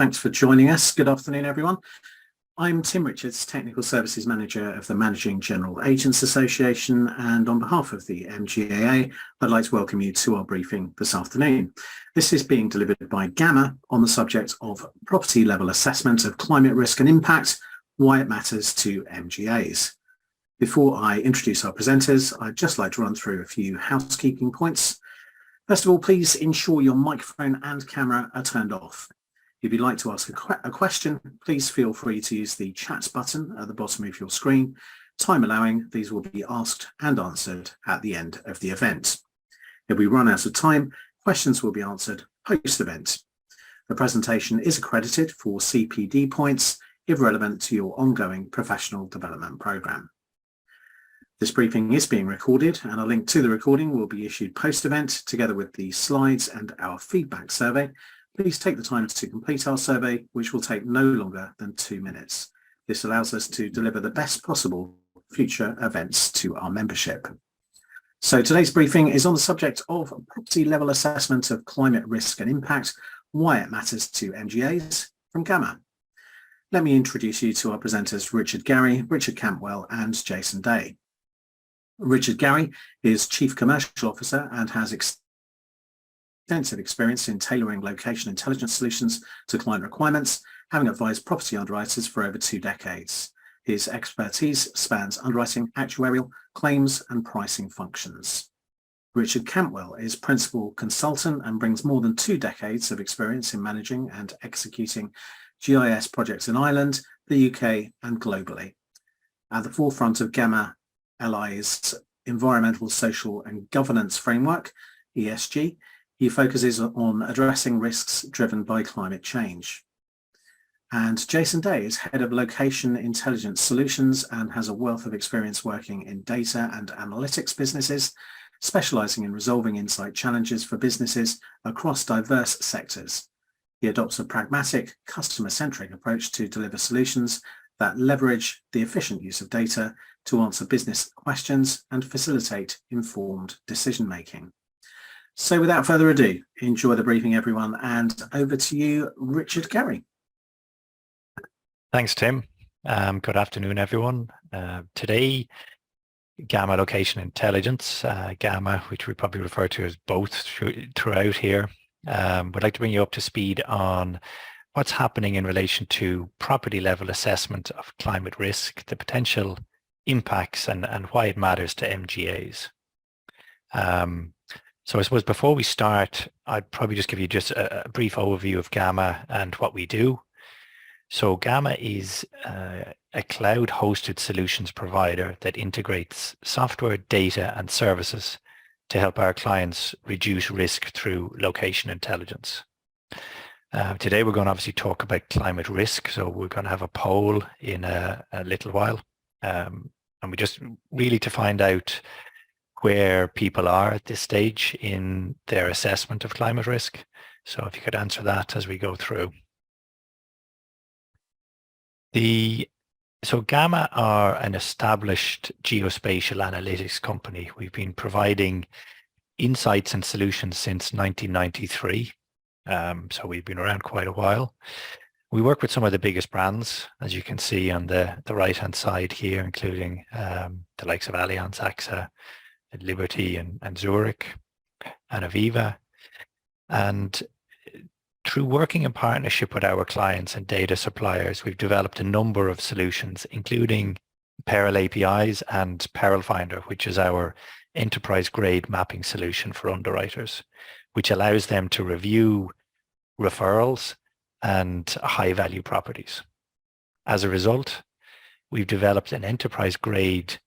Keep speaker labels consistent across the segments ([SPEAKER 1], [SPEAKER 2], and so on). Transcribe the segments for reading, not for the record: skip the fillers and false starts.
[SPEAKER 1] Thanks for joining us. Good afternoon, everyone. I'm Tim Richards, Technical Services Manager of the Managing General Agents Association, and on behalf of the MGAA, I'd like to welcome you to our briefing this afternoon. This is being delivered by Gamma on the subject of property level assessment of climate risk and impact, why it matters to MGAs. Before I introduce our presenters, I'd just like to run through a few housekeeping points. First of all, please ensure your microphone and camera are turned off. If you'd like to ask a question, please feel free to use the chat button at the bottom of your screen. Time allowing, these will be asked and answered at the end of the event. If we run out of time, questions will be answered post-event. The presentation is accredited for CPD points if relevant to your ongoing professional development programme. This briefing is being recorded, and a link to the recording will be issued post-event together with the slides and our feedback survey. Please take the time to complete our survey, which will take no longer than 2 minutes. This allows us to deliver the best possible future events to our membership. So today's briefing is on the subject of property level assessment of climate risk and impact, why it matters to MGAs, from Gamma. Let me introduce you to our presenters Richard Gary, Richard Campwell and Jason Day. Richard Gary is Chief Commercial Officer and has extensive experience in tailoring location intelligence solutions to client requirements, having advised property underwriters for over 2 decades. His expertise spans underwriting, actuarial, claims and pricing functions. Richard Campwell is Principal Consultant and brings more than 2 decades of experience in managing and executing GIS projects in Ireland, the UK and globally. At the forefront of Gamma LI's Environmental, Social and Governance Framework, ESG, he focuses on addressing risks driven by climate change. And Jason Day is Head of Location Intelligence Solutions and has a wealth of experience working in data and analytics businesses, specialising in resolving insight challenges for businesses across diverse sectors. He adopts a pragmatic, customer-centric approach to deliver solutions that leverage the efficient use of data to answer business questions and facilitate informed decision-making. So without further ado, enjoy the briefing, everyone, and over to you, Richard Gary.
[SPEAKER 2] Thanks, Tim. Good afternoon, everyone. Today, Gamma Location Intelligence, Gamma, which we probably refer to as both throughout here, would like to bring you up to speed on what's happening in relation to property level assessment of climate risk, the potential impacts and why it matters to MGAs. So I suppose before we start, I'd probably just give you just a brief overview of Gamma and what we do. So Gamma is a cloud-hosted solutions provider that integrates software, data and services to help our clients reduce risk through location intelligence. Today we're going to obviously talk about climate risk, so we're going to have a poll in a little while, and we just really to find out where people are at this stage in their assessment of climate risk. So if you could answer that as we go through. So Gamma are an established geospatial analytics company. We've been providing insights and solutions since 1993. So we've been around quite a while. We work with some of the biggest brands, as you can see on the right-hand side here, including the likes of Allianz, AXA, Liberty and Zurich and Aviva. And through working in partnership with our clients and data suppliers, we've developed a number of solutions, including Peril APIs and Peril Finder, which is our enterprise-grade mapping solution for underwriters, which allows them to review referrals and high-value properties. As a result, we've developed an enterprise-grade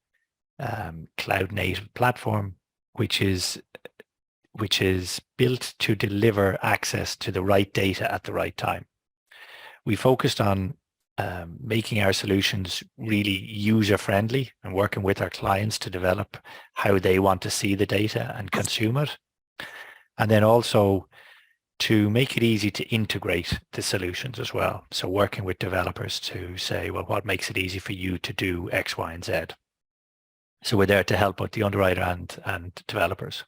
[SPEAKER 2] cloud-native platform, which is built to deliver access to the right data at the right time. We focused on making our solutions really user-friendly and working with our clients to develop how they want to see the data and consume it. And then also to make it easy to integrate the solutions as well. So working with developers to say, well, what makes it easy for you to do X, Y, and Z? So we're there to help both the underwriter and developers.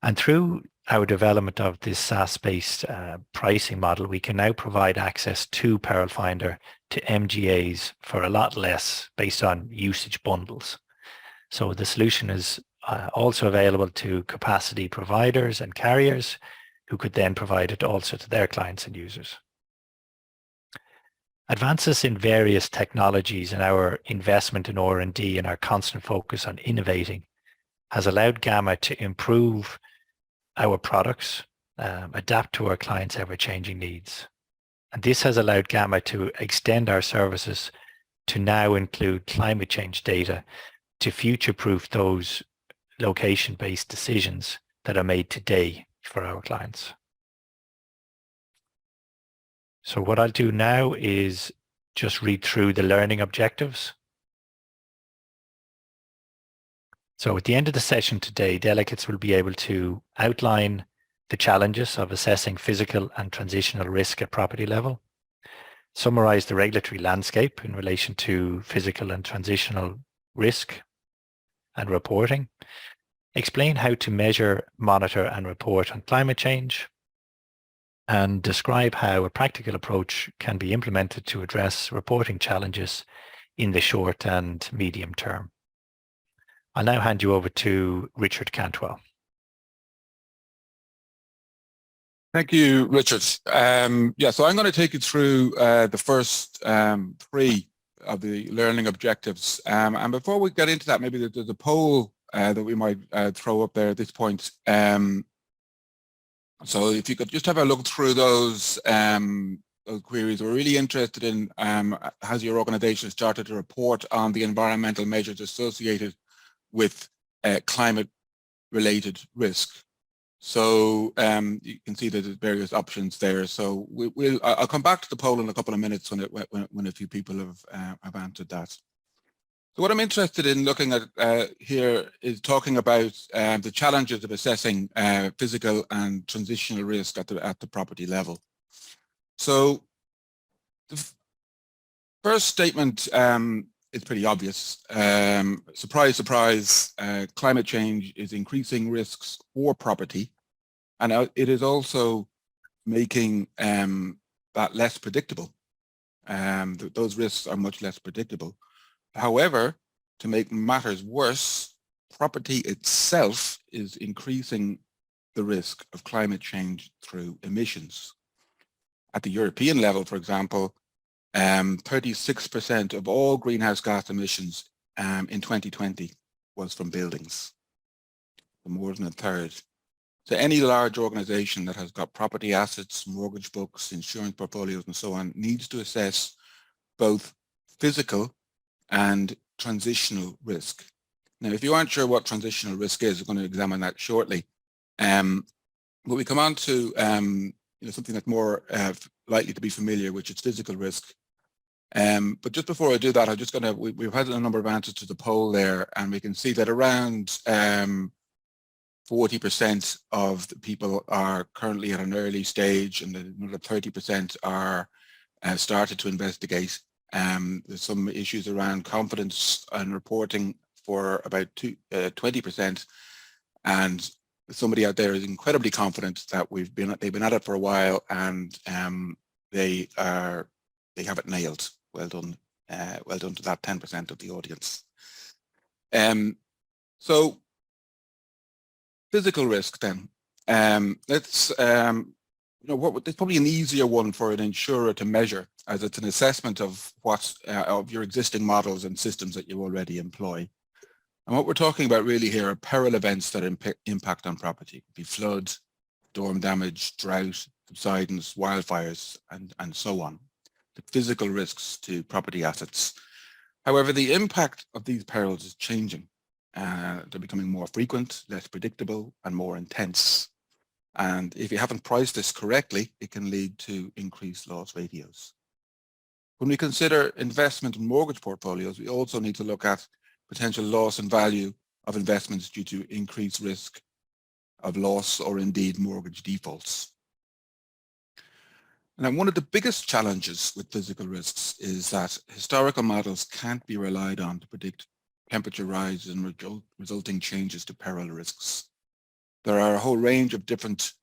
[SPEAKER 2] And through our development of this SaaS-based pricing model, we can now provide access to Peril Finder to MGAs for a lot less based on usage bundles. So the solution is also available to capacity providers and carriers who could then provide it also to their clients and users. Advances in various technologies and our investment in R&D and our constant focus on innovating has allowed Gamma to improve our products, adapt to our clients' ever-changing needs. And this has allowed Gamma to extend our services to now include climate change data to future-proof those location-based decisions that are made today for our clients. So what I'll do now is just read through the learning objectives. So at the end of the session today, delegates will be able to outline the challenges of assessing physical and transitional risk at property level, summarize the regulatory landscape in relation to physical and transitional risk and reporting, explain how to measure, monitor and report on climate change, and describe how a practical approach can be implemented to address reporting challenges in the short and medium term. I'll now hand you over to Richard Cantwell.
[SPEAKER 3] Thank you, Richard. So I'm going to take you through the first three of the learning objectives. And before we get into that, maybe there's a poll that we might throw up there at this point. So if you could just have a look through those queries. We're really interested in has your organization started to report on the environmental measures associated with climate-related risk. So you can see that there's various options there. So I'll come back to the poll in a couple of minutes when a few people have answered that. So what I'm interested in looking at here is talking about the challenges of assessing physical and transitional risk at the property level. So the first statement is pretty obvious. Surprise, surprise, climate change is increasing risks for property, and it is also making that less predictable. Those risks are much less predictable. However, to make matters worse, property itself is increasing the risk of climate change through emissions. At the European level, for example, 36% of all greenhouse gas emissions in 2020 was from buildings, more than a third. So any large organization that has got property assets, mortgage books, insurance portfolios, and so on needs to assess both physical and transitional risk. Now, if you aren't sure what transitional risk is, we're going to examine that shortly. But we come on to something that's more likely to be familiar, which is physical risk. But just before I do that, I'm just going to, we've had a number of answers to the poll there, and we can see that around 40% of the people are currently at an early stage, and another 30% are started to investigate. There's some issues around confidence and reporting for about 20%, and somebody out there is incredibly confident that they've been at it for a while, and they have it nailed. Well done to that 10% of the audience. So physical risk then. It's probably an easier one for an insurer to measure, as it's an assessment of of your existing models and systems that you already employ. And what we're talking about really here are peril events that impact on property. It could be flood, storm damage, drought, subsidence, wildfires, and so on. The physical risks to property assets. However, the impact of these perils is changing. They're becoming more frequent, less predictable, and more intense. And if you haven't priced this correctly, it can lead to increased loss ratios. When we consider investment in mortgage portfolios, we also need to look at potential loss and value of investments due to increased risk of loss or indeed mortgage defaults. And one of the biggest challenges with physical risks is that historical models can't be relied on to predict temperature rise and resulting changes to peril risks. There are a whole range of different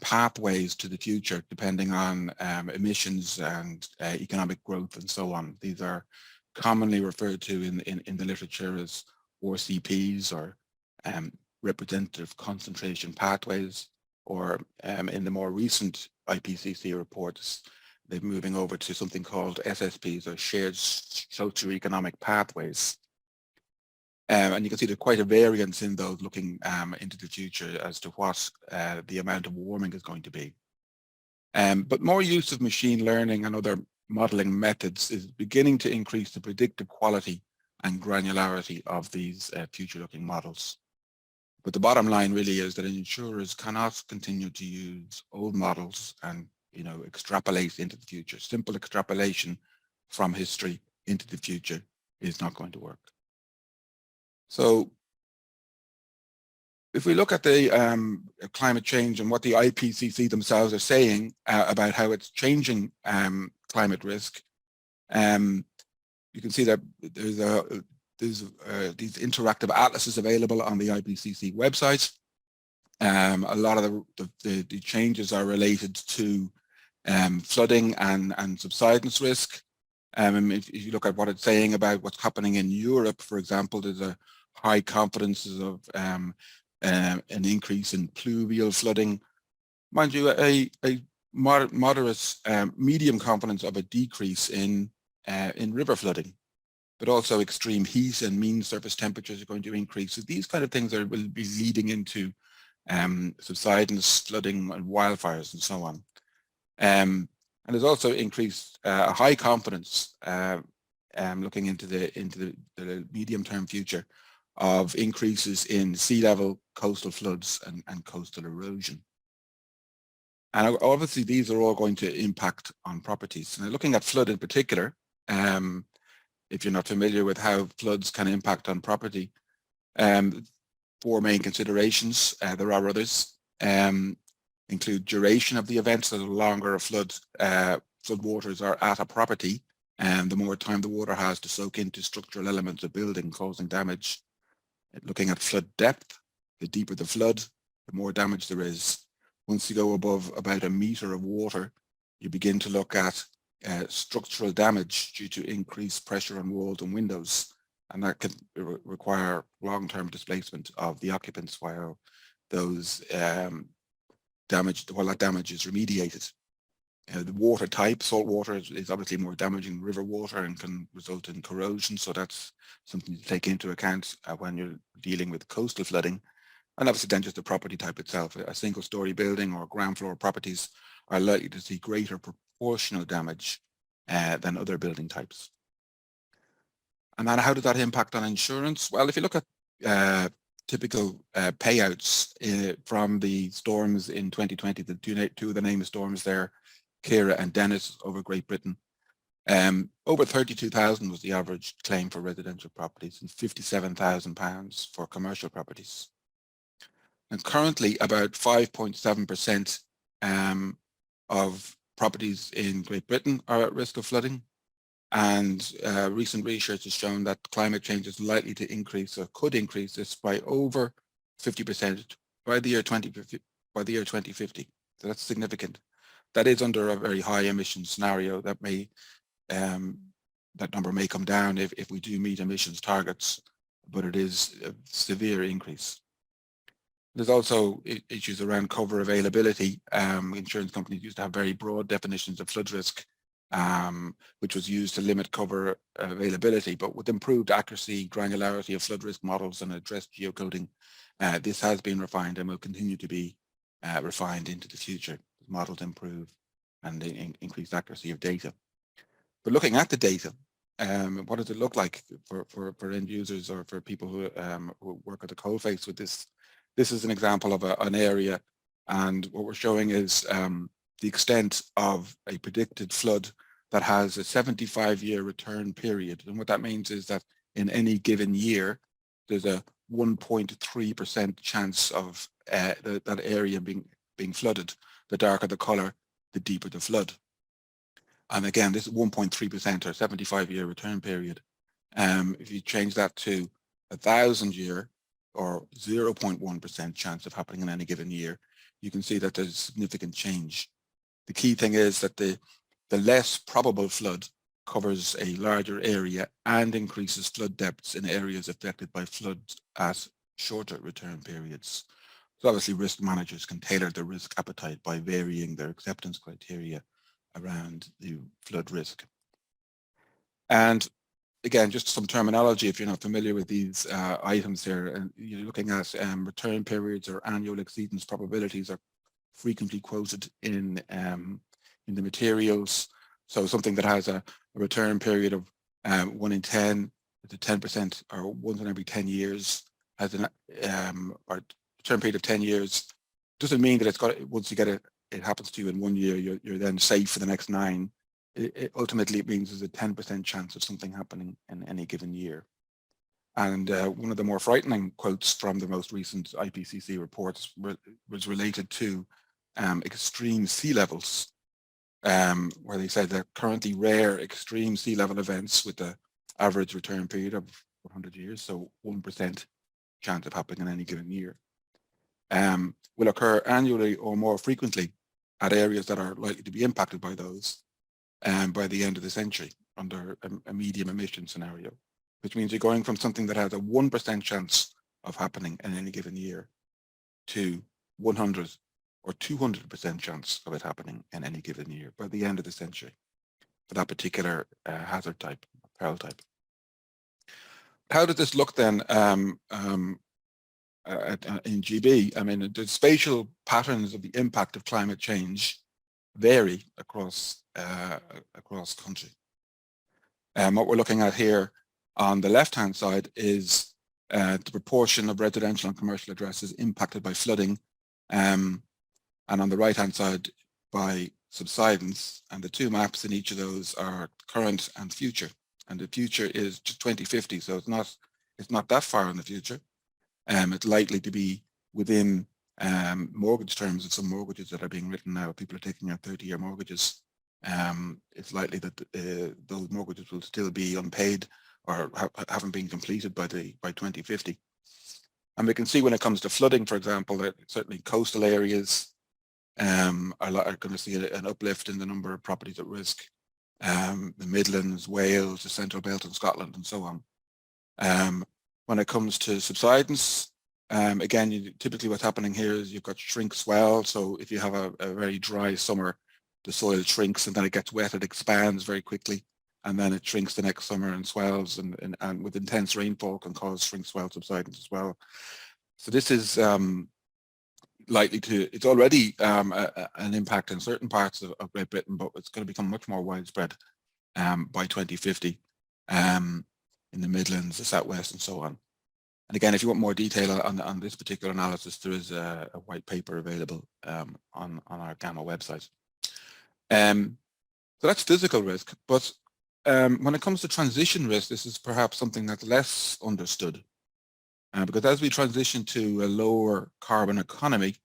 [SPEAKER 3] pathways to the future, depending on emissions and economic growth and so on. These are commonly referred to in the literature as RCPs, or representative concentration pathways, or in the more recent IPCC reports, they're moving over to something called SSPs, or shared socioeconomic pathways. And you can see there's quite a variance in those, looking into the future as to what the amount of warming is going to be. But more use of machine learning and other modeling methods is beginning to increase the predictive quality and granularity of these future-looking models. But the bottom line really is that insurers cannot continue to use old models and extrapolate into the future. Simple extrapolation from history into the future is not going to work. So if we look at the climate change and what the IPCC themselves are saying about how it's changing climate risk, you can see that there's these interactive atlases available on the IPCC website. A lot of the changes are related to flooding and subsidence risk. If you look at what it's saying about what's happening in Europe, for example, there's a high confidence of an increase in pluvial flooding. Mind you, a moderate, medium confidence of a decrease in river flooding, but also extreme heat and mean surface temperatures are going to increase. So these kind of things will be leading into subsidence, flooding, and wildfires, and so on. And there's also increased high confidence looking into the medium-term future of increases in sea level, coastal floods, and coastal erosion. And obviously, these are all going to impact on properties. Now, looking at flood in particular, if you're not familiar with how floods can impact on property, four main considerations, there are others, include duration of the event. So the longer a flood waters are at a property, and the more time the water has to soak into structural elements of building, causing damage. Looking at flood depth, the deeper the flood, the more damage there is. Once you go above about a meter of water, you begin to look at structural damage due to increased pressure on walls and windows, and that can require long-term displacement of the occupants while those that damage is remediated. The water type, salt water, is obviously more damaging than river water and can result in corrosion, so that's something to take into account when you're dealing with coastal flooding. And obviously then just the property type itself. A single-story building or ground floor properties are likely to see greater proportional damage than other building types. And then how does that impact on insurance? Well, if you look at typical payouts from the storms in 2020, the two of the named storms there, Kira and Dennis over Great Britain, over 32,000 was the average claim for residential properties and £57,000 for commercial properties. And currently about 5.7% of properties in Great Britain are at risk of flooding. And recent research has shown that climate change is likely to increase, or could increase this by over 50% by the year 2050. So that's significant. That is under a very high emission scenario. That may that number may come down if we do meet emissions targets, but it is a severe increase. There's also issues around cover availability. Insurance companies used to have very broad definitions of flood risk, which was used to limit cover availability, but with improved accuracy, granularity of flood risk models and addressed geocoding, this has been refined and will continue to be refined into the future. Models improve and increased accuracy of data. But looking at the data, what does it look like for end users or for people who work at the coalface with this? This is an example of an area, and what we're showing is the extent of a predicted flood that has a 75-year return period. And what that means is that in any given year, there's a 1.3% chance of that area being flooded. The darker the color, the deeper the flood. And again, this is 1.3% or 75-year return period. If you change that to 1,000 year, or 0.1% chance of happening in any given year, you can see that there's significant change. The key thing is that the less probable flood covers a larger area and increases flood depths in areas affected by floods at shorter return periods. So obviously risk managers can tailor their risk appetite by varying their acceptance criteria around the flood risk. And again, just some terminology if you're not familiar with these items here, and you're looking at return periods or annual exceedance probabilities are frequently quoted in the materials. So something that has a return period of 1 in 10 to 10%, or once in every 10 years, has an or return period of 10 years, doesn't mean that it's got, once you get it, it happens to you in 1 year, you're then safe for the next 9. Ultimately, it means there's a 10% chance of something happening in any given year. And one of the more frightening quotes from the most recent IPCC reports was related to extreme sea levels, where they said that currently rare extreme sea level events with the average return period of 100 years, so 1% chance of happening in any given year, will occur annually or more frequently at areas that are likely to be impacted by those by the end of the century under a medium emission scenario, which means you're going from something that has a 1% chance of happening in any given year to 100 or 200% chance of it happening in any given year by the end of the century for that particular hazard type, peril type. How does this look then in GB? I mean, the spatial patterns of the impact of climate change vary across country. What we're looking at here on the left-hand side is the proportion of residential and commercial addresses impacted by flooding, and on the right-hand side by subsidence. And the two maps in each of those are current and future. And the future is 2050, so it's not that far in the future. It's likely to be within mortgage terms of some mortgages that are being written now. People are taking out 30-year mortgages. It's likely that those mortgages will still be unpaid or haven't been completed by 2050. And we can see when it comes to flooding, for example, that certainly coastal areas are going to see an uplift in the number of properties at risk. The Midlands, Wales, the Central Belt in Scotland, and so on. When it comes to subsidence, again, typically what's happening here is you've got shrink swell. So if you have a very dry summer, the soil shrinks and then it gets wet, it expands very quickly, and then it shrinks the next summer and swells, and with intense rainfall can cause shrink swell subsidence as well. So this is likely to, it's already an impact in certain parts of Great Britain, but it's going to become much more widespread by 2050 in the Midlands, the Southwest, and so on. And again, if you want more detail on this particular analysis, there is a white paper available on our GAMA website. So that's physical risk, but when it comes to transition risk, this is perhaps something that's less understood. Because as we transition to a lower carbon economy,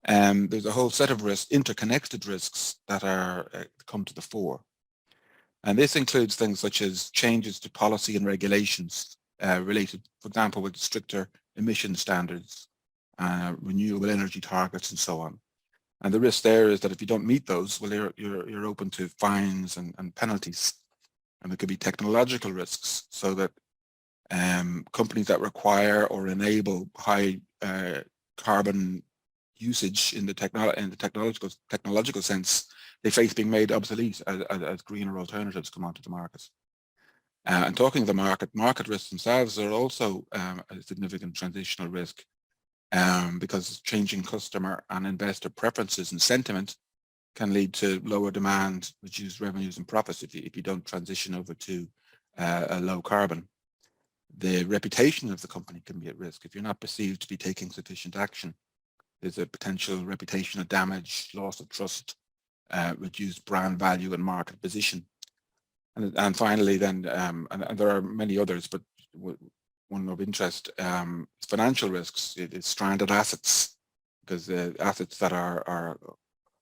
[SPEAKER 3] there's a whole set of risks, interconnected risks that are come to the fore. And this includes things such as changes to policy and regulations related, for example, with stricter emission standards, renewable energy targets, and so on. And the risk there is that if you don't meet those, well, you're open to fines and penalties. And there could be technological risks, so that companies that require or enable high carbon usage in the technological sense, they face being made obsolete as greener alternatives come onto the market. And talking of the market risks themselves are also a significant transitional risk, because changing customer and investor preferences and sentiment can lead to lower demand, reduced revenues and profits if you don't transition over to a low carbon. The reputation of the company can be at risk. If you're not perceived to be taking sufficient action, there's a potential reputational damage, loss of trust, reduced brand value and market position. And finally then, and there are many others, but one of interest, financial risks. It is stranded assets, because the assets that are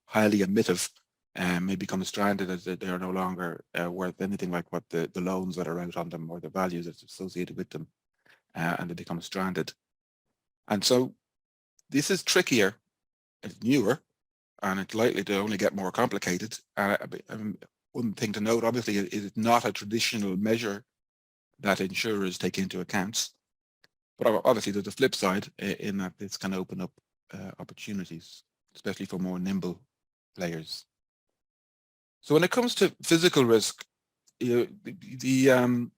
[SPEAKER 3] highly emissive may become stranded as they are no longer worth anything like what the loans that are out on them or the values that's associated with them, and they become stranded. And so this is trickier, it's newer, and it's likely to only get more complicated. One thing to note, obviously, is it's not a traditional measure that insurers take into account. But obviously, there's a flip side in that this can open up opportunities, especially for more nimble players. So when it comes to physical risk, the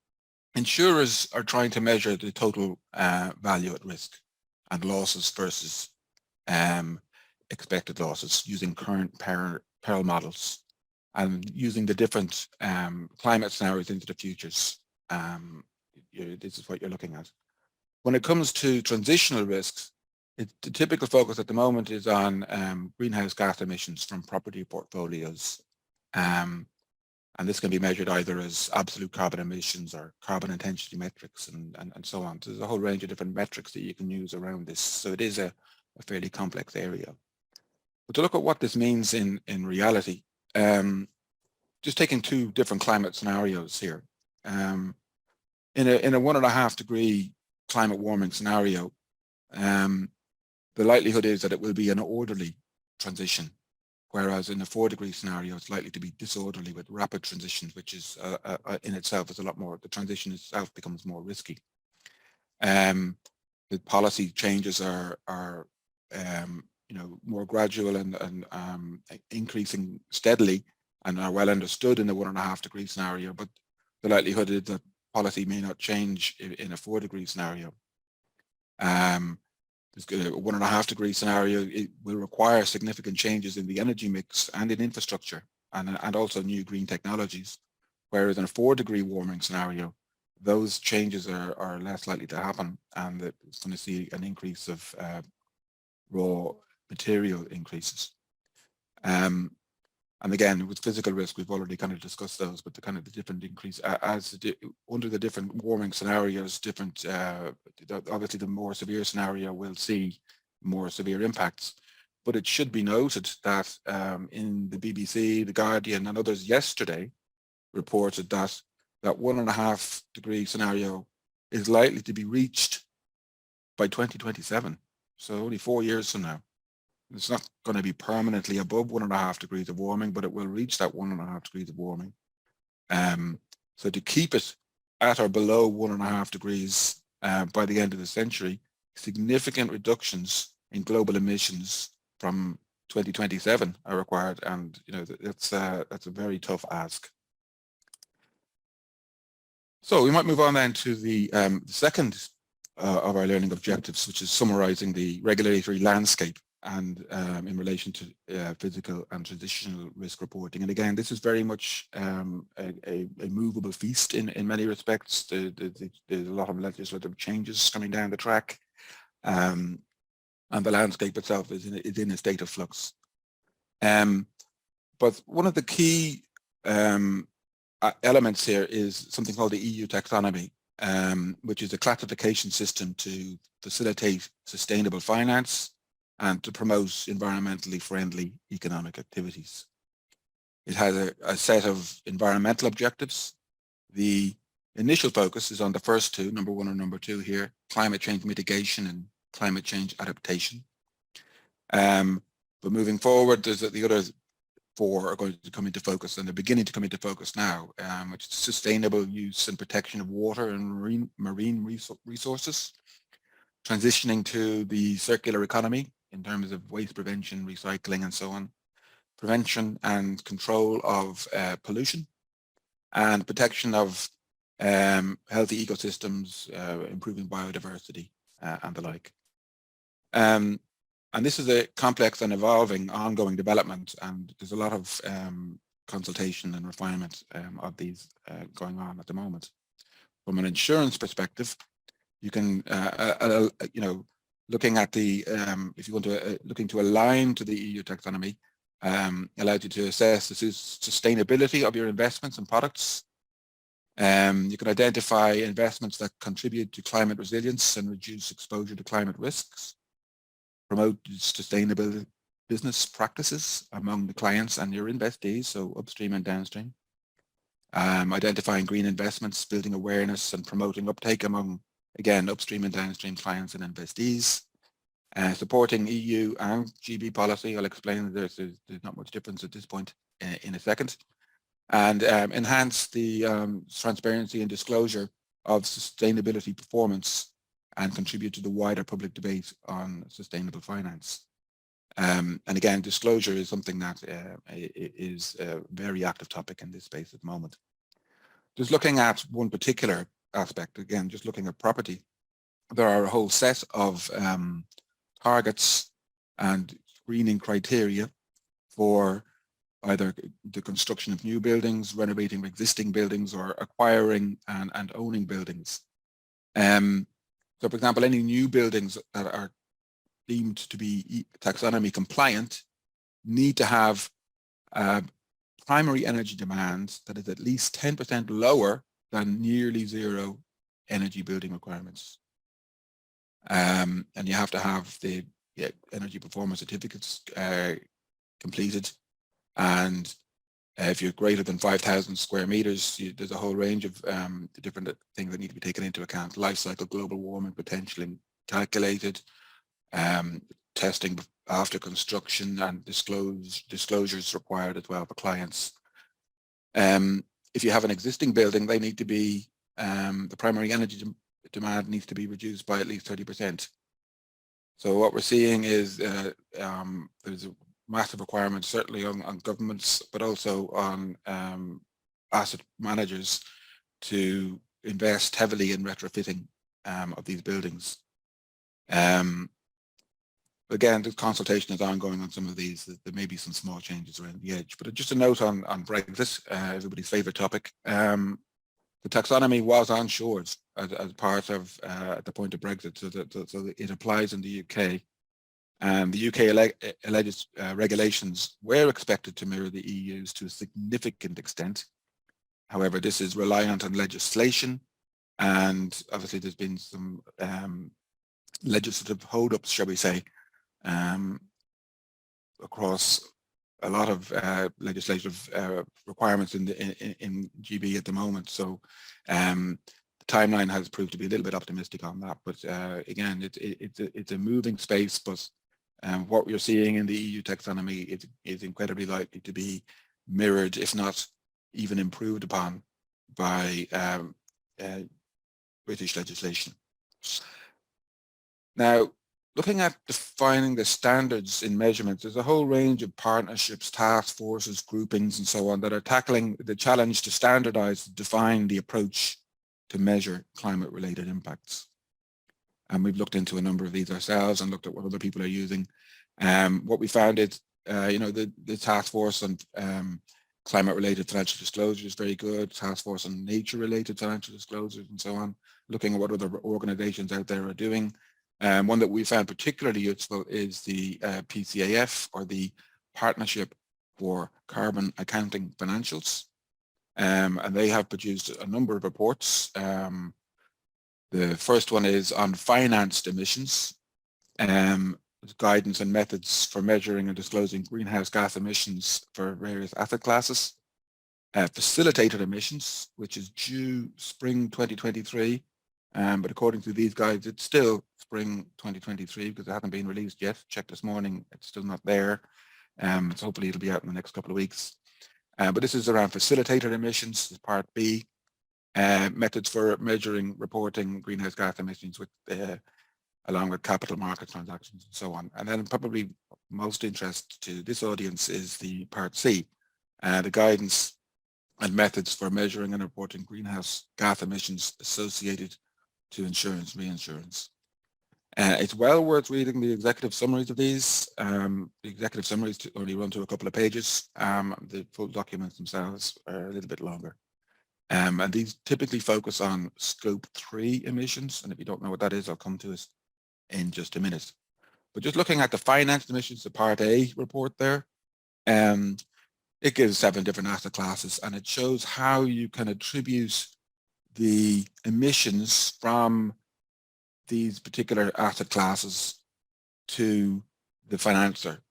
[SPEAKER 3] insurers are trying to measure the total value at risk and losses versus expected losses using current peril models and using the different climate scenarios into the futures. This is what you're looking at. When it comes to transitional risks, the typical focus at the moment is on greenhouse gas emissions from property portfolios. And this can be measured either as absolute carbon emissions or carbon intensity metrics and so on. So there's a whole range of different metrics that you can use around this. So it is a fairly complex area. But to look at what this means in reality, just taking two different climate scenarios here. In a 1.5 degree climate warming scenario, the likelihood is that it will be an orderly transition, whereas in a 4 degree scenario, it's likely to be disorderly with rapid transitions, which is in itself is a lot more, the transition itself becomes more risky. The policy changes are more gradual and increasing steadily and are well understood in the 1.5 degree scenario, but the likelihood is that policy may not change in a 4 degree scenario. This 1.5 degree scenario, it will require significant changes in the energy mix and in infrastructure and also new green technologies, whereas in a 4 degree warming scenario, those changes are less likely to happen, and it's going to see an increase of raw material increases. And again, with physical risk, we've already kind of discussed those, but the different increase under the different warming scenarios, obviously the more severe scenario will see more severe impacts. But it should be noted that in the BBC, The Guardian and others yesterday reported that 1.5 degree scenario is likely to be reached by 2027. So only 4 years from now. It's not going to be permanently above 1.5 degrees of warming, but it will reach that 1.5 degrees of warming. So to keep it at or below 1.5 degrees by the end of the century, significant reductions in global emissions from 2027 are required, and that's a very tough ask. So we might move on then to the second of our learning objectives, which is summarizing the regulatory landscape and in relation to physical and transitional risk reporting. And again, this is very much a movable feast in many respects. There's a lot of legislative changes coming down the track, and the landscape itself is in a state of flux. But one of the key elements here is something called the EU Taxonomy, which is a classification system to facilitate sustainable finance and to promote environmentally friendly economic activities. It has a set of environmental objectives. The initial focus is on the first two, number 1 and number 2 here, climate change mitigation and climate change adaptation. But moving forward, there's the other 4 are going to come into focus, and they're beginning to come into focus now, which is sustainable use and protection of water and marine resources, transitioning to the circular economy in terms of waste prevention, recycling, and so on, prevention and control of pollution, and protection of healthy ecosystems, improving biodiversity, and the like. And this is a complex and evolving ongoing development, and there's a lot of consultation and refinement of these going on at the moment. From an insurance perspective, you can, looking at the, if you want to, looking to align to the EU taxonomy, allows you to assess the sustainability of your investments and products. You can identify investments that contribute to climate resilience and reduce exposure to climate risks, promote sustainable business practices among the clients and your investees, so upstream and downstream. Identifying green investments, building awareness and promoting uptake among, again, upstream and downstream clients and investees. supporting EU and GB policy. I'll explain there's not much difference at this point in a second. And enhance the transparency and disclosure of sustainability performance and contribute to the wider public debate on sustainable finance. And again, disclosure is something that is a very active topic in this space at the moment. Just looking at one particular aspect, again, just looking at property, there are a whole set of targets and screening criteria for either the construction of new buildings, renovating existing buildings, or acquiring and owning buildings. So for example, any new buildings that are deemed to be taxonomy compliant need to have primary energy demand that is at least 10% lower than nearly zero energy building requirements. And you have to have the energy performance certificates completed. And if you're greater than 5,000 square meters, there's a whole range of different things that need to be taken into account. Life cycle, global warming potential calculated, testing after construction, and disclosures required as well for clients. If you have an existing building, they need to be, the primary energy demand needs to be reduced by at least 30%. So what we're seeing is there's a massive requirement, certainly on governments, but also on asset managers to invest heavily in retrofitting of these buildings. Again, the consultation is ongoing on some of these. There may be some small changes around the edge, but just a note on Brexit, everybody's favorite topic. The taxonomy was on shores as part of the point of Brexit, so it applies in the UK. The UK regulations were expected to mirror the EU's to a significant extent. However, this is reliant on legislation, and obviously there's been some legislative hold-ups, shall we say, across a lot of legislative requirements in GB at the moment. So the timeline has proved to be a little bit optimistic on that. But again, it's a moving space. But what we're seeing in the EU taxonomy is incredibly likely to be mirrored, if not even improved upon, by British legislation. Now, looking at defining the standards in measurements, there's a whole range of partnerships, task forces, groupings, and so on that are tackling the challenge to standardize, define the approach to measure climate-related impacts. And we've looked into a number of these ourselves and looked at what other people are using. What we found is, the task force on climate-related financial disclosure is very good. Task force on nature-related financial disclosures and so on. Looking at what other organizations out there are doing. One that we found particularly useful is the PCAF, or the Partnership for Carbon Accounting Financials. And they have produced a number of reports. The first one is on financed emissions, guidance and methods for measuring and disclosing greenhouse gas emissions for various asset classes. Facilitated emissions, which is due spring 2023. But according to these guides, it's still spring 2023 because it hasn't been released yet. Checked this morning, it's still not there. So hopefully it'll be out in the next couple of weeks. But this is around facilitated emissions, this is part B. Methods for measuring, reporting greenhouse gas emissions with, along with capital market transactions and so on. And then probably most interest to this audience is the part C, the guidance and methods for measuring and reporting greenhouse gas emissions associated to insurance, reinsurance. It's well worth reading the executive summaries of these. The executive summaries only run to a couple of pages. The full documents themselves are a little bit longer. And these typically focus on scope 3 emissions. And if you don't know what that is, I'll come to it in just a minute. But just looking at the financed emissions, the part A report there, it gives 7 different asset classes, and it shows how you can attribute the emissions from these particular asset classes to the financier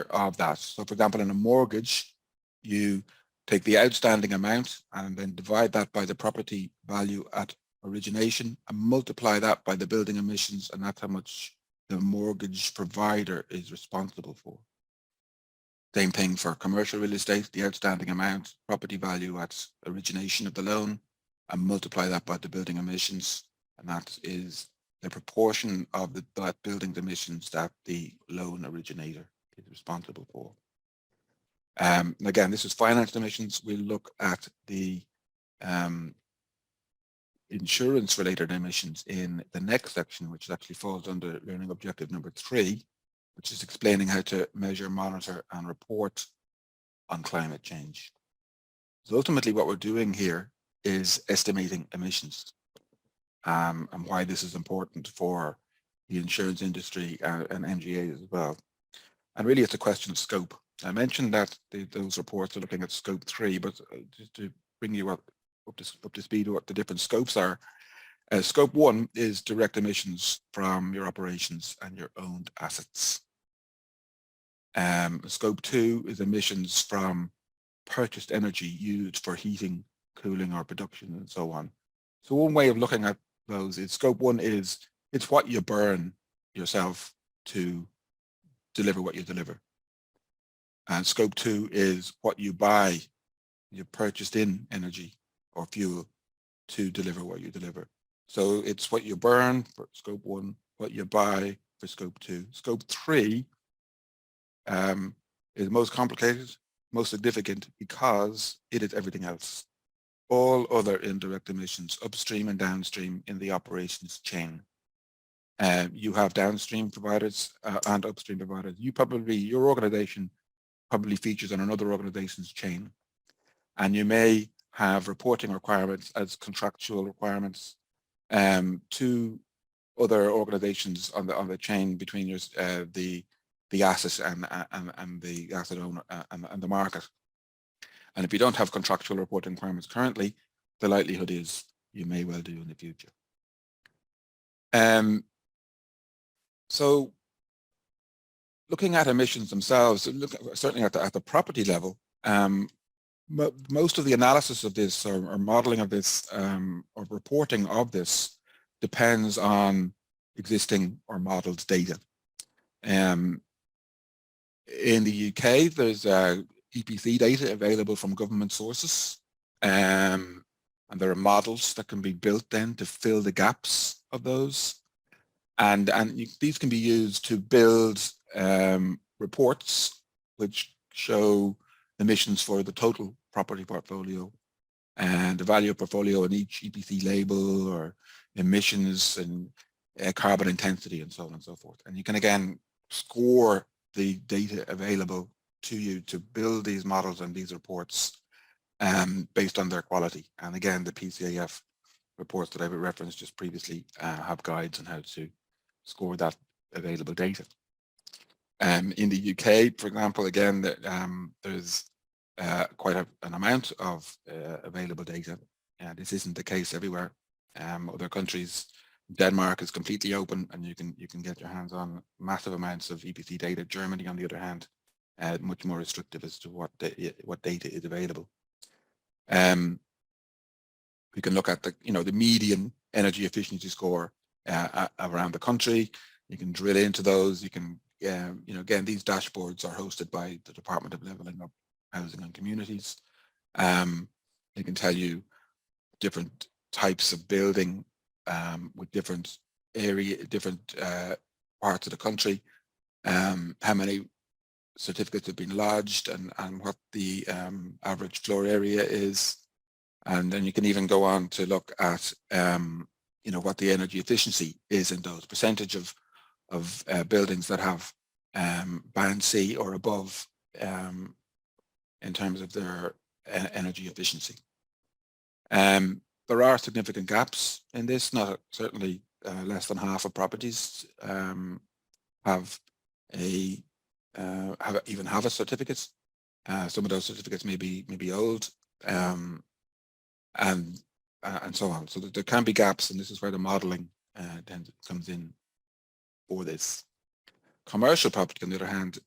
[SPEAKER 3] of that. So for example, in a mortgage, you take the outstanding amount and then divide that by the property value at origination and multiply that by the building emissions, and that's how much the mortgage provider is responsible for. Same thing for commercial real estate, the outstanding amount, property value at origination of the loan, and multiply that by the building emissions, and that is the proportion of that building's emissions that the loan originator is responsible for. Again, this is financed emissions. We'll look at the insurance-related emissions in the next section, which actually falls under learning objective number 3, which is explaining how to measure, monitor, and report on climate change. So ultimately, what we're doing here is estimating emissions, and why this is important for the insurance industry and MGAs as well. And really, it's a question of scope. I mentioned that those reports are looking at scope 3, but just to bring you up to speed what the different scopes are. Scope 1 is direct emissions from your operations and your owned assets. Scope 2 is emissions from purchased energy used for heating, cooling, or production, and so on. So one way of looking at those is Scope 1 is it's what you burn yourself to deliver what you deliver. And Scope 2 is what you buy, you purchased in energy or fuel to deliver what you deliver. So it's what you burn for Scope 1, what you buy for Scope 2. Scope 3 is most complicated, most significant, because it is everything else. All other indirect emissions, upstream and downstream in the operations chain. You have downstream providers and upstream providers. Your organization probably features on another organization's chain. And you may have reporting requirements as contractual requirements to other organizations on the chain between your, the asset and the asset owner and the market. And if you don't have contractual reporting requirements currently, the likelihood is you may well do in the future. So looking at emissions themselves, certainly at the property level, most of the analysis of this or modeling of this or reporting of this depends on existing or modeled data. In the UK, there's EPC data available from government sources, and there are models that can be built then to fill the gaps of those. And these can be used to build reports which show emissions for the total property portfolio and the value of portfolio in each EPC label, or emissions and carbon intensity, and so on and so forth. And you can again score the data available to you to build these models and these reports based on their quality. And again, the PCAF reports that I referenced just previously have guides on how to score that available data. In the UK, for example, again, there's quite an amount of available data. This isn't the case everywhere. Other countries, Denmark is completely open, and you can get your hands on massive amounts of EPC data. Germany, on the other hand, much more restrictive as to what data is available. We can look at the median energy efficiency score around the country. You can drill into those. You can again, these dashboards are hosted by the Department of Levelling Up Housing and Communities. They can tell you different types of building with different parts of the country, how many certificates have been lodged, and what the average floor area is. And then you can even go on to look at what the energy efficiency is in those, percentage of buildings that have band C or above in terms of their energy efficiency. There are significant gaps in this. Certainly less than half of properties have a certificate. Some of those certificates may be old, and so on. So there can be gaps, and this is where the modelling then comes in for this. Commercial property, on the other hand,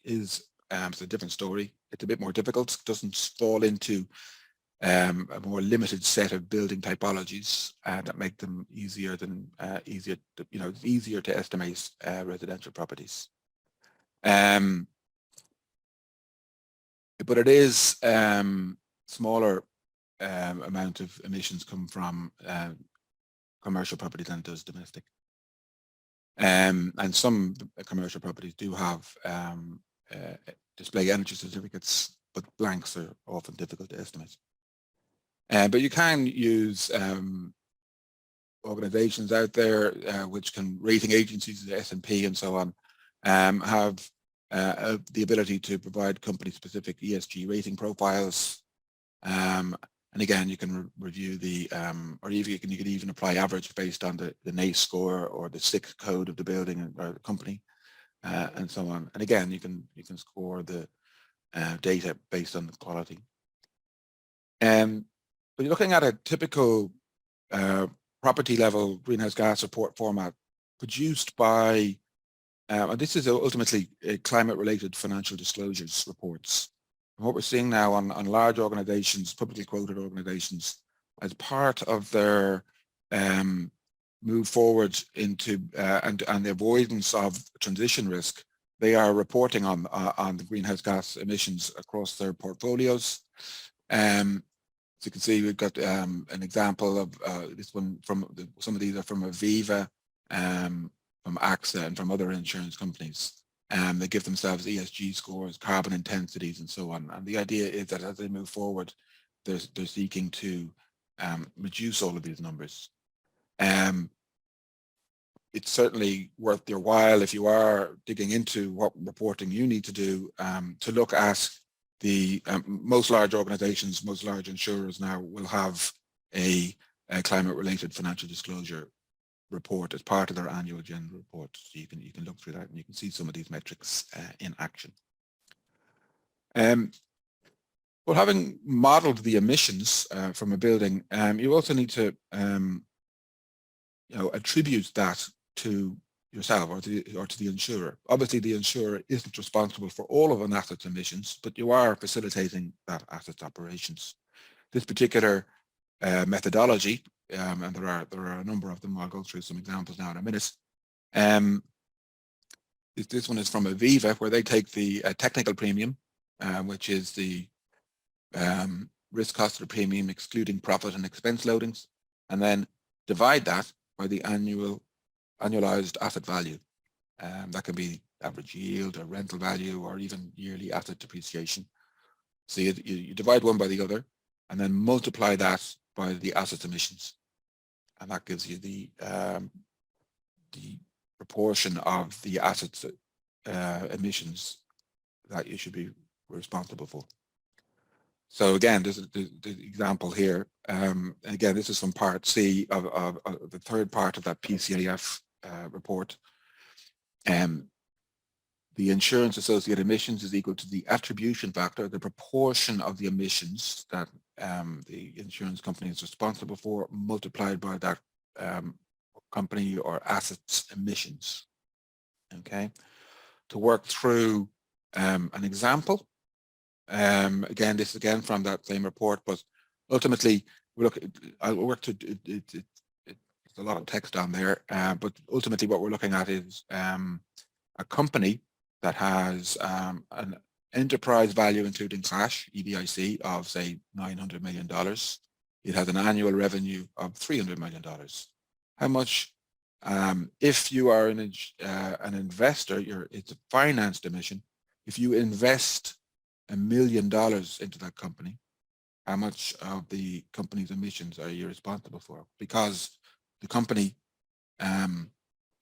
[SPEAKER 3] is a different story. It's a bit more difficult. It doesn't fall into a more limited set of building typologies that make them easier to estimate residential properties. But it is smaller amount of emissions come from commercial property than it does domestic. And some commercial properties do have display energy certificates, but blanks are often difficult to estimate. But you can use organizations out there which can, rating agencies, the S&P and so on, have the ability to provide company-specific ESG rating profiles. And again, you can review the, or you could even apply average based on the NACE score or the SIC code of the building or the company, and so on. And again, you can score the data based on the quality. But you're looking at a typical property level greenhouse gas report format produced by, and this is ultimately climate-related financial disclosures reports. And what we're seeing now on large organizations, publicly quoted organizations, as part of their move forward into and the avoidance of transition risk, they are reporting on the greenhouse gas emissions across their portfolios. As you can see, we've got an example of this one from some of these are from Aviva, from AXA, and from other insurance companies. They give themselves ESG scores, carbon intensities, and so on. And the idea is that as they move forward, they're seeking to reduce all of these numbers. It's certainly worth your while, if you are digging into what reporting you need to do, to look at the most large organizations, most large insurers now will have a climate-related financial disclosure report as part of their annual general report. So you can look through that and you can see some of these metrics in action. Well, having modeled the emissions from a building, you also need to attribute that to yourself or to the insurer. Obviously, the insurer isn't responsible for all of an asset's emissions, but you are facilitating that asset's operations. This particular methodology, and there are a number of them. I'll go through some examples now in a minute. This one is from Aviva, where they take the technical premium, which is the risk cost of the premium excluding profit and expense loadings, and then divide that by the annualized asset value. That can be average yield or rental value or even yearly asset depreciation. So you divide one by the other and then multiply that by the asset emissions, and that gives you the proportion of the assets emissions that you should be responsible for. So again, this is the example here. Again, this is from part C of the third part of that PCAF report. The insurance associated emissions is equal to the attribution factor, the proportion of the emissions that the insurance company is responsible for, multiplied by that company or assets emissions. Okay, to work through an example. Again, this is again from that same report, but ultimately, I'll work to there's a lot of text on there, but ultimately what we're looking at is a company that has an enterprise value including cash, EBIC, of say $900 million. It has an annual revenue of $300 million. How much, if you are an investor, it's a financed emission. If you invest $1 million into that company, how much of the company's emissions are you responsible for? Because the company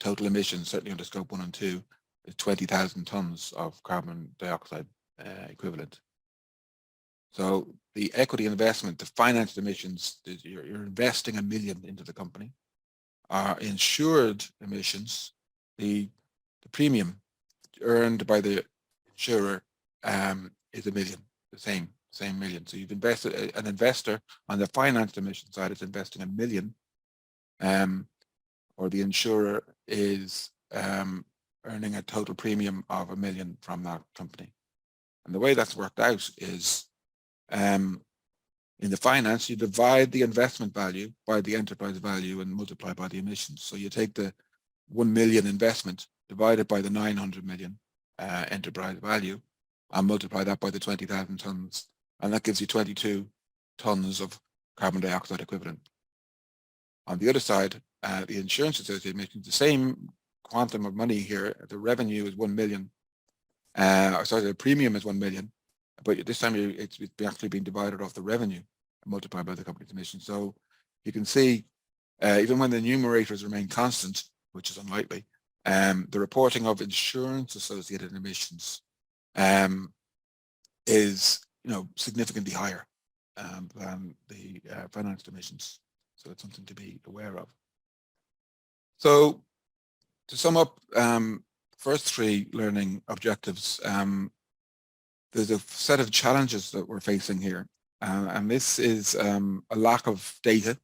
[SPEAKER 3] total emissions, certainly under scope 1 and 2, is 20,000 tons of carbon dioxide equivalent. So the equity investment, the financed emissions, you're investing $1 million into the company. Our insured emissions, the premium earned by the insurer is $1 million, the same $1 million. So you've invested, an investor on the financed emission side is investing $1 million, or the insurer is earning a total premium of $1 million from that company. And the way that's worked out is In the finance, you divide the investment value by the enterprise value and multiply by the emissions. So you take the 1 million investment, divide it by the 900 million enterprise value, and multiply that by the 20,000 tons. And that gives you 22 tons of carbon dioxide equivalent. On the other side, the insurance associated emissions, the same quantum of money here, the revenue is 1 million. Sorry, the premium is 1 million, but this time it's actually being divided off the revenue and multiplied by the company's emissions. So you can see, even when the numerators remain constant, which is unlikely, the reporting of insurance associated emissions is, significantly higher than the financed emissions. So it's something to be aware of. So to sum up, first three learning objectives, there's a set of challenges that we're facing here. And this is a lack of data,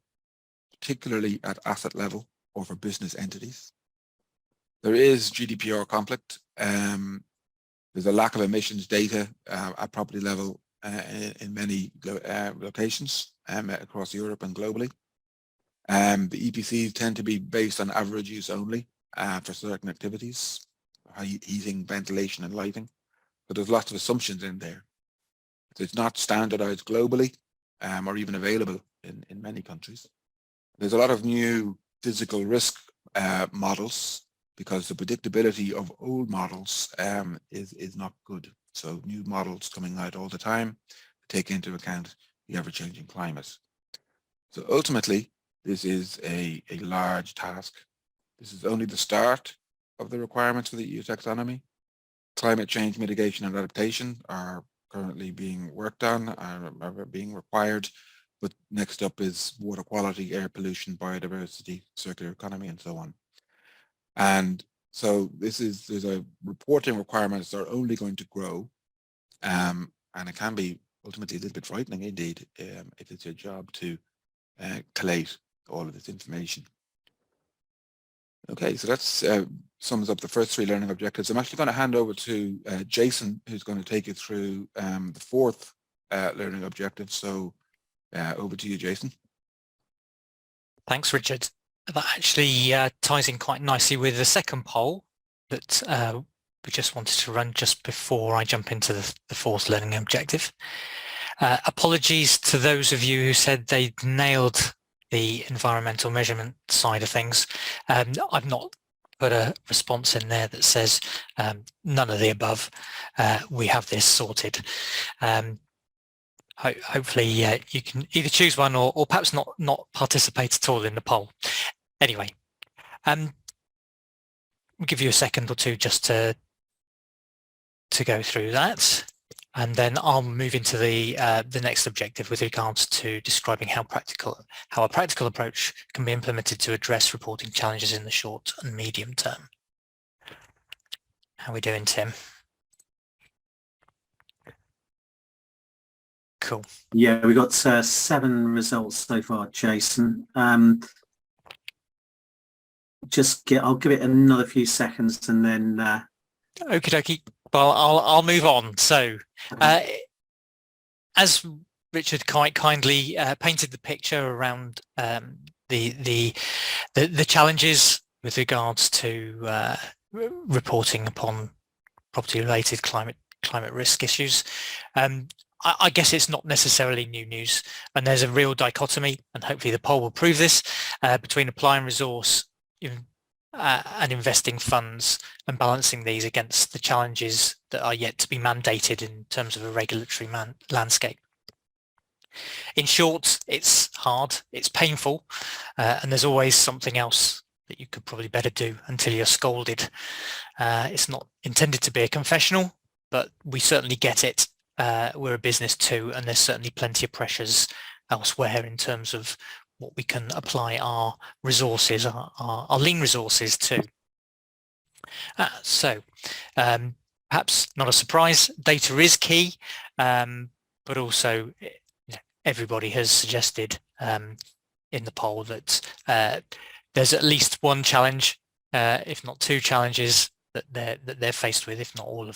[SPEAKER 3] particularly at asset level or for business entities. There is GDPR conflict. There's a lack of emissions data at property level in many locations across Europe and globally. The EPCs tend to be based on average use only for certain activities, heating, ventilation, and lighting. But there's lots of assumptions in there. It's not standardized globally or even available in many countries. There's a lot of new physical risk models because the predictability of old models is not good. So new models coming out all the time take into account the ever-changing climate. So ultimately, this is a large task. This is only the start of the requirements for the EU taxonomy. Climate change mitigation and adaptation are currently being worked on, are being required. But next up is water quality, air pollution, biodiversity, circular economy, and so on. And so there's a reporting requirements that are only going to grow. And it can be ultimately a little bit frightening indeed if it's your job to collate all of this information. Okay, so that's sums up the first three learning objectives. I'm actually going to hand over to Jason, who's going to take you through the fourth learning objective. So over to you, Jason.
[SPEAKER 4] Thanks, Richard. That actually ties in quite nicely with the second poll that we just wanted to run just before I jump into the fourth learning objective. Apologies to those of you who said they'd nailed the environmental measurement side of things. I've not put a response in there that says none of the above. We have this sorted. Hopefully you can either choose one or perhaps not participate at all in the poll. Anyway, we'll give you a second or two just to go through that, and then I'll move into the next objective with regards to describing how a practical approach can be implemented to address reporting challenges in the short and medium term. How are we doing, Tim? Cool.
[SPEAKER 1] Yeah, we got 7 results so far, Jason. I'll give it another few seconds and then.
[SPEAKER 4] Okie dokie. Well, I'll move on. So, as Richard quite kindly painted the picture around the challenges with regards to reporting upon property-related climate risk issues. I guess it's not necessarily new news, and there's a real dichotomy, and hopefully the poll will prove this, between applying resource and investing funds and balancing these against the challenges that are yet to be mandated in terms of a regulatory landscape. In short, it's hard, it's painful, and there's always something else that you could probably better do until you're scolded. It's not intended to be a confessional, but we certainly get it. We're a business too, and there's certainly plenty of pressures elsewhere in terms of what we can apply our resources, our lean resources to. So perhaps not a surprise, data is key, but also everybody has suggested in the poll that there's at least one challenge, if not 2 challenges that they're faced with, if not all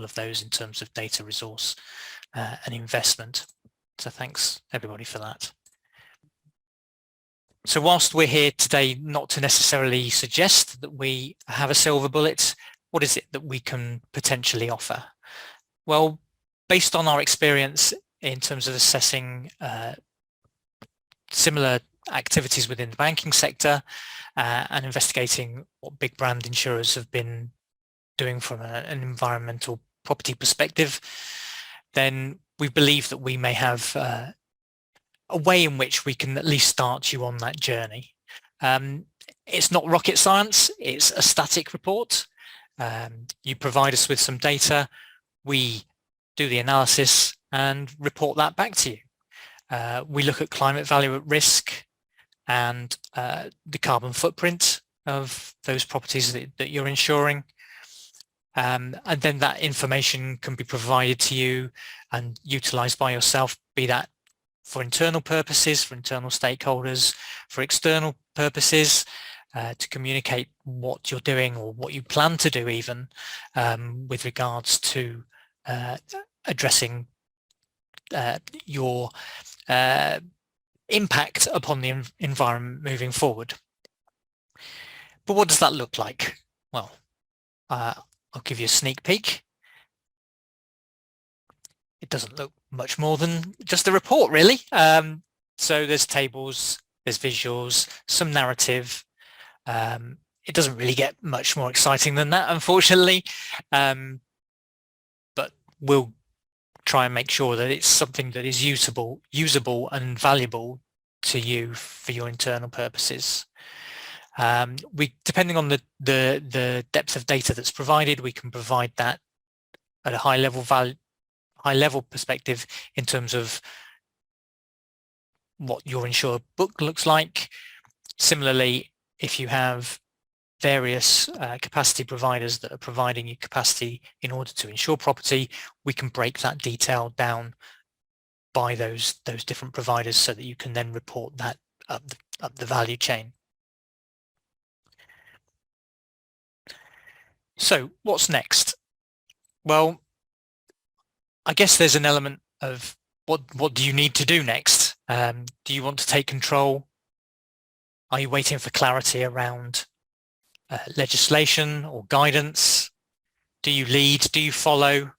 [SPEAKER 4] of those in terms of data resource and investment. So thanks everybody for that. So whilst we're here today not to necessarily suggest that we have a silver bullet, what is it that we can potentially offer? Well, based on our experience in terms of assessing similar activities within the banking sector and investigating what big brand insurers have been doing from an environmental property perspective, then we believe that we may have a way in which we can at least start you on that journey. It's not rocket science, it's a static report. You provide us with some data, we do the analysis and report that back to you. We look at climate value at risk and the carbon footprint of those properties that you're insuring. And then that information can be provided to you and utilised by yourself, be that for internal purposes, for internal stakeholders, for external purposes, to communicate what you're doing or what you plan to do even with regards to addressing your impact upon the environment moving forward. But what does that look like? Well, I'll give you a sneak peek. It doesn't look much more than just a report, really. So there's tables, there's visuals, some narrative. It doesn't really get much more exciting than that, unfortunately. But we'll try and make sure that it's something that is usable and valuable to you for your internal purposes. Depending on the depth of data that's provided, we can provide that at a high level perspective in terms of what your insured book looks like. Similarly, if you have various capacity providers that are providing you capacity in order to insure property, we can break that detail down by those different providers so that you can then report that up the value chain. So what's next? Well, I guess there's an element of what do you need to do next? Do you want to take control? Are you waiting for clarity around legislation or guidance? Do you lead? Do you follow?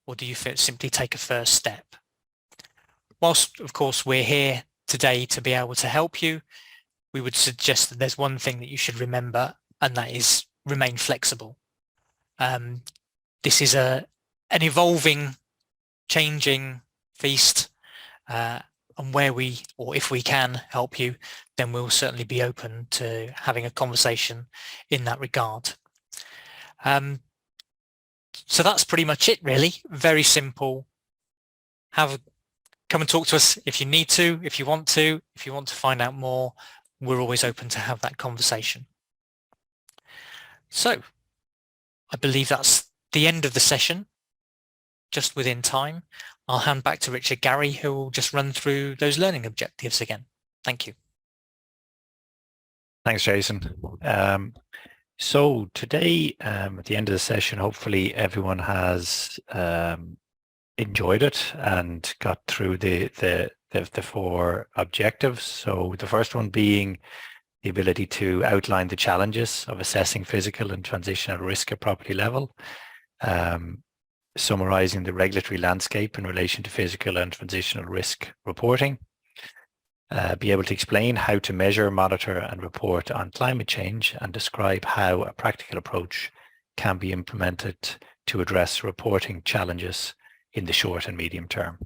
[SPEAKER 4] Or do you simply take a first step? Whilst, of course, we're here today to be able to help you, we would suggest that there's one thing that you should remember, and that is remain flexible. This is an evolving, changing feast, and where if we can help you, then we'll certainly be open to having a conversation in that regard. So that's pretty much it, really. Very simple. Come and talk to us if you need to, if you want to find out more. We're always open to have that conversation. So I believe that's the end of the session, just within time. I'll hand back to Richard Gary, who will just run through those learning objectives again. Thank you.
[SPEAKER 2] Thanks, Jason. So today, at the end of the session, hopefully everyone has enjoyed it and got through the 4 objectives. So the first one being the ability to outline the challenges of assessing physical and transitional risk at property level, summarising the regulatory landscape in relation to physical and transitional risk reporting, be able to explain how to measure, monitor and report on climate change, and describe how a practical approach can be implemented to address reporting challenges in the short and medium term.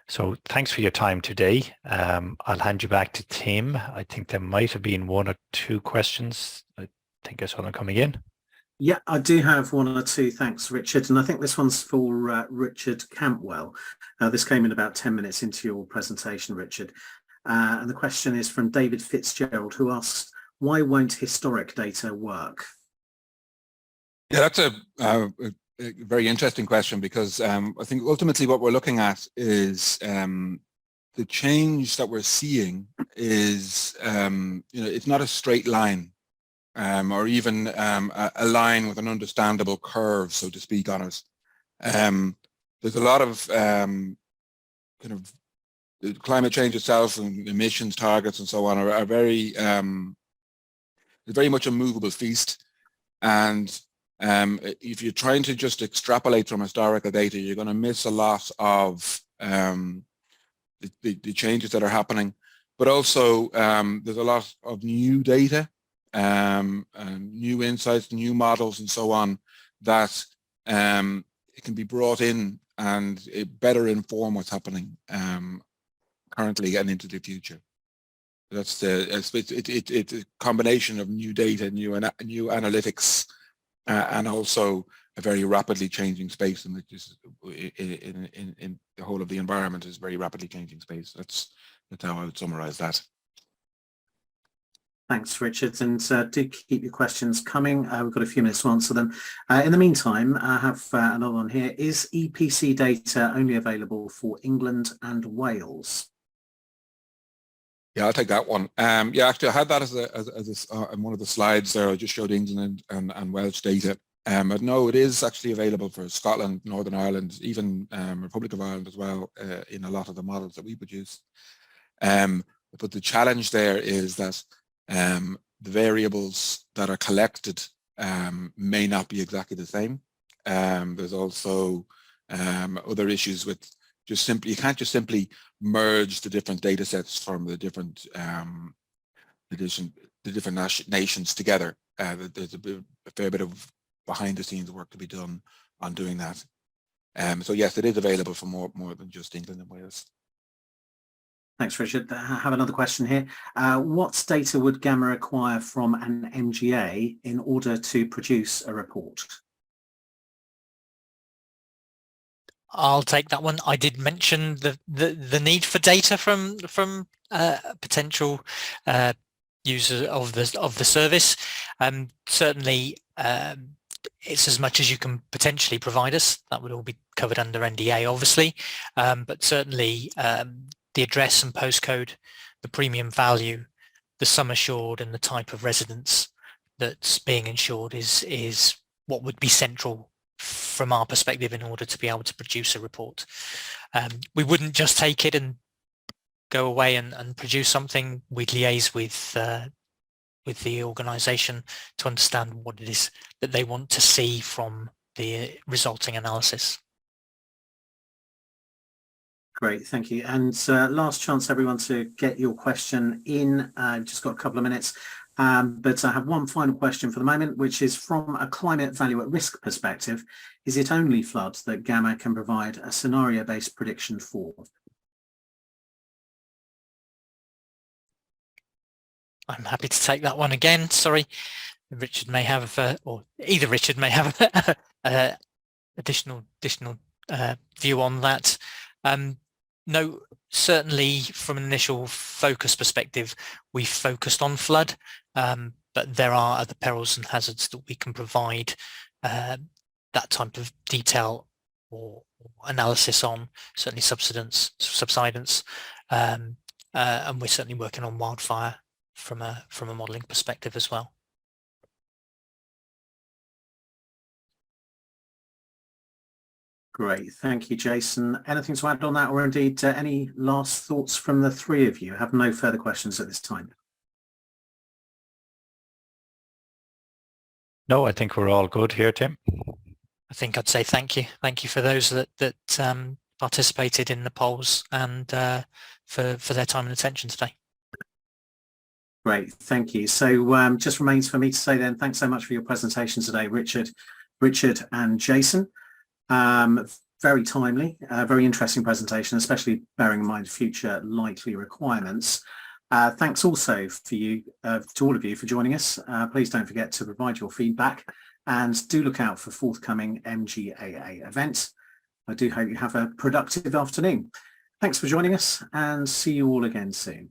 [SPEAKER 2] So thanks for your time today. I'll hand you back to Tim. I think there might have been 1 or 2 questions. I think I saw them coming in.
[SPEAKER 1] Yeah, I do have 1 or 2, thanks, Richard. And I think this one's for Richard Campwell. This came in about 10 minutes into your presentation, Richard. And the question is from David Fitzgerald, who asks, why won't historic data work?
[SPEAKER 3] Yeah, that's a very interesting question, because I think ultimately what we're looking at is the change that we're seeing is, it's not a straight line. Or even a line with an understandable curve, so to speak, on it. There's a lot of kind of the climate change itself and emissions targets and so on are very much a movable feast. And if you're trying to just extrapolate from historical data, you're going to miss a lot of the changes that are happening. But also, there's a lot of new data, and new insights, new models, and so on that it can be brought in and it better inform what's happening currently and into the future. That's it's a combination of new data, new analytics, and also a very rapidly changing space, in which is in the whole of the environment is very rapidly changing space. That's how I would summarize that.
[SPEAKER 1] Thanks, Richard, and do keep your questions coming. We've got a few minutes to answer them. In the meantime, I have another one here. Is EPC data only available for England and Wales?
[SPEAKER 3] Yeah, I'll take that one. Yeah, actually, I had that as on one of the slides there. I just showed England and Welsh data. But no, it is actually available for Scotland, Northern Ireland, even Republic of Ireland as well, in a lot of the models that we produce. But the challenge there is that the variables that are collected may not be exactly the same. There's also other issues with just simply, you can't just simply merge the different data sets from the different nations together. There's a fair bit of behind the scenes work to be done on doing that. So yes, it is available for more than just England and Wales.
[SPEAKER 1] Thanks, Richard. I have another question here. What data would Gamma require from an MGA in order to produce a report?
[SPEAKER 4] I'll take that one. I did mention the need for data from potential users of the service. Certainly, it's as much as you can potentially provide us. That would all be covered under NDA, obviously, but certainly the address and postcode, the premium value, the sum assured, and the type of residence that's being insured is what would be central from our perspective in order to be able to produce a report. We wouldn't just take it and go away and produce something. We'd liaise with the organisation to understand what it is that they want to see from the resulting analysis.
[SPEAKER 1] Great, thank you. And last chance, everyone, to get your question in. Just got a couple of minutes. But I have one final question for the moment, which is from a climate value at risk perspective. Is it only floods that Gamma can provide a scenario-based prediction for?
[SPEAKER 4] I'm happy to take that one again. Sorry, Richard may have, or either Richard may have additional view on that. No, certainly from an initial focus perspective, we focused on flood, but there are other perils and hazards that we can provide that type of detail or analysis on, certainly subsidence, and we're certainly working on wildfire from a modelling perspective as well.
[SPEAKER 1] Great, thank you, Jason. Anything to add on that, or indeed any last thoughts from the three of you? I have no further questions at this time.
[SPEAKER 2] No, I think we're all good here, Tim.
[SPEAKER 4] I think I'd say thank you. Thank you for those that participated in the polls and for their time and attention today.
[SPEAKER 1] Great, thank you. So just remains for me to say then, thanks so much for your presentation today, Richard and Jason. Very timely, very interesting presentation, especially bearing in mind future likely requirements. Thanks also for you, to all of you, for joining us. Please don't forget to provide your feedback and do look out for forthcoming MGAA events. I do hope you have a productive afternoon. Thanks for joining us and see you all again soon.